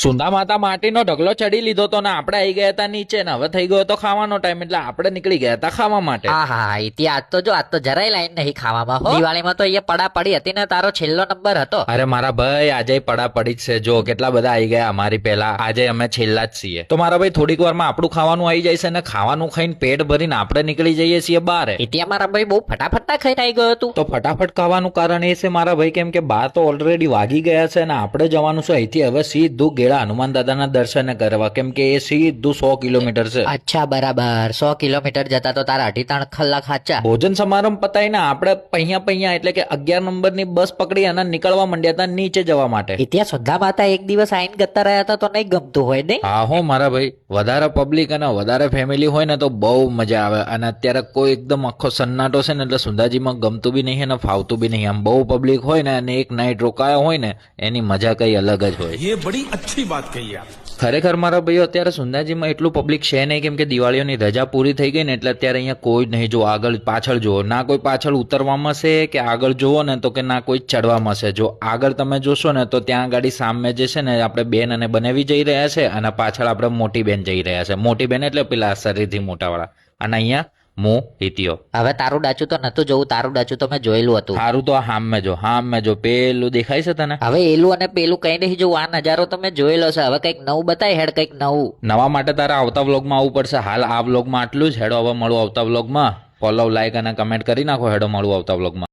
સુંદા માતા માટીનો ઢગલો ચડી લીધો તો ને આપણે આવી ગયા હતા નીચે ને હવે થઈ ગયો તો ખાવાનો ટાઈમ એટલે આપણે નીકળી ગયા હતા ખાવા માટે. હા ઇતિહાસ તો જો આજ તો જરાય લાઈન નહીં ખાવામાં હો. દિવાળીમાં તો એ પડા પડી હતી ને તારો છેલ્લો નંબર હતો. અરે મારા ભાઈ આજે પડા પડી જ છે. જો કેટલા બધા આવી ગયા અમારી પહેલા, આજે અમે છેલ્લા જ છીએ. તો મારા ભાઈ થોડીક વારમાં આપણું ખાવાનું આવી જાય છે ને ખાવાનું ખાઈને પેટ ભરીને આપણે નીકળી જઈએ છીએ બહાર. ઇતિહાસ મારા ભાઈ બહુ ફટાફટ ખાઈને આવી ગયો હતું. તો ફટાફટ ખાવાનું કારણ એ છે મારા ભાઈ કેમ કે બાર તો ઓલરેડી વાગી ગયા છે અને આપણે જવાનું છે અહીંથી હવે સીધું ગેડા હનુમાન દાદાના દર્શન કરવા, કેમ કે એ સીધું 100 કિલોમીટર છે. અચ્છા બરાબર, 100 કિલોમીટર જતા તો તારા 2.5 કલાક સાચા. ભોજન સમારંભ પતાઈને આપણે પૈયા એટલે કે 11 નંબરની બસ પકડી અને નીકળવા માંડ્યા હતા નીચે જવા માટે. ઇતિહાસ સુંદા માતા એક દિવસ આઈને ગતા રહ્યા હતા તો નહીં ગમતું હોય ને? હા હો મારા ભાઈ, વધારે પબ્લિક અને વધારે ફેમિલી હોય ને તો બહુ મજા આવે. અને અત્યારે કોઈ એકદમ આખો સન્નાટો છે ને એટલે સુંદાજીમાં ગમતું બી નહીં અને ફાવતું બી નહીં. આમ બહુ પબ્લિક હોય ને અને એક નાઈટ રોકાયો હોય ને એની મજા કઈ અલગ જ હોય. ये बड़ी अच्छी बात कही आप. ખરેખર મારા ભાઈઓ અત્યારે સુંદાજીમાં એટલું પબ્લિક છે નહીં કેમ કે દિવાળીઓની રજા પૂરી થઈ ગઈ ને એટલે અત્યારે અહીંયા કોઈ જ નહીં. જો આગળ પાછળ જુઓ, ના કોઈ પાછળ ઉતરવામાં છે કે આગળ જુઓ ને તો કે ના કોઈ ચડવામાં છે. જો આગળ તમે જોશો ને તો ત્યાં ગાડી સામે જે છે ને આપણે બેન અને બનેવી જઈ રહ્યા છે અને પાછળ આપણે મોટી બેન જઈ રહ્યા છે. મોટી બેન એટલે પેલા શરીરથી મોટાવાળા. અને અહીંયા હું હિતિયો. હવે તારું ડાચું તો નતું જોવું, તારું ડાચું તો મેં જોયેલું હતું. સારું તો હામે જો પેલું દેખાય છે તને? હવે એલું અને પેલું કઈ નહીં જોવું, આ નજારો તો મેં જોયેલો છે. હવે કઈક નવું બતાય હેડ, કઈક નવું. નવા માટે તારે આવતા વ્લોગમાં આવવું પડશે. હાલ આ વ્લોગમાં આટલું જ. હેડો હવે મળું આવતા વ્લોગમાં. ફોલો, લાઈક અને કમેન્ટ કરી નાખો. હેડો મળું આવતા વ્લોગમાં.